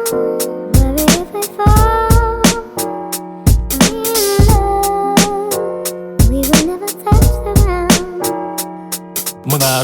Мына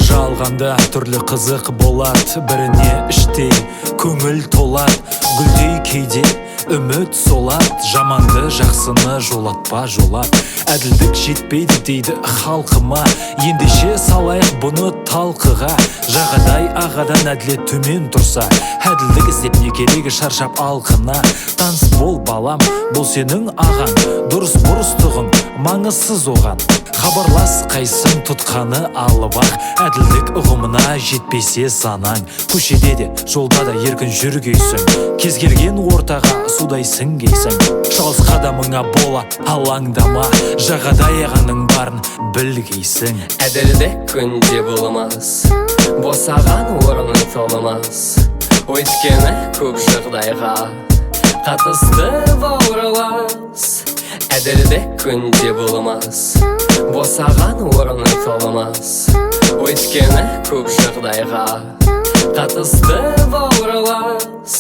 жалғанда түрлі қызық болат, біріне іштей көңіл толат, гүлдей кейде үміт солат, жаманды жақсыны жолатпа жолат. Әділдік жетпейді дейді халқыма, ендеше салайық бұны талқыға. Жағадай ағадан әділет төмен тұрса, әділдік іздеп не керегі шаршап алқына. Таныс бол балам, бұл сенің ағаң, дұрыс бұрыстығың маңызсыз оған. Хабарлас қайсың тұтқаны алып ақ, әділдік ұғымына жетпесе санаң. Көшеде де жолда да еркін жүргейсің, кез келген ортаға судай сіңгейсің. Шалыс қадамыңа бола алаңдама, жағадай ағаңның барын білгейсің. Әділдік күнде болмас, босаған орны толмас, өйткені көп жағдайға қатысты бауырлас. Әділдік күнде болмас, босаған орны толмас, өйткені көп жағдайға қатысты бауырлас.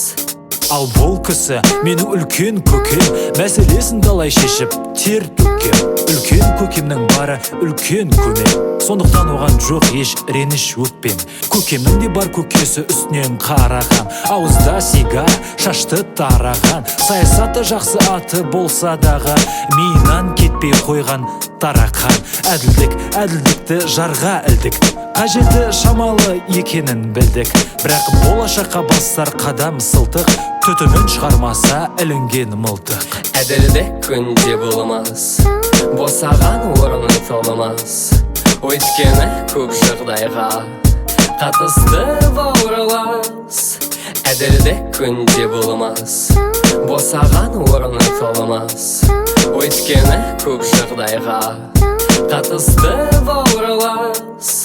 Ал бұл кісі менің үлкен көкем, мәселесін далай шешіп тер төккем. Үлкен көкемнің бары үлкен көмек, сондықтан оған жоқ еш реніш өкпем. Көкемнің де бар көкесі үстінен қараған, ауызда сигар, шашты тараған. Саясаты жақсы аты болса дағы, миынан кетпей қойған тарақан. Әділдікті жарға ілдік, қажеті шамалы екенін білдік. Бірақ болашаққа басар қадам сылтық, түтінін шығармаса ілінген мылтық. Әділдік күнде болмас, босаған орны толмас, өйткені көп жағдайға қатысты бауырлас. Әділдік күнде болмас, босаған орны толмас, өйткені көп жағдайға қатысты бауырлас.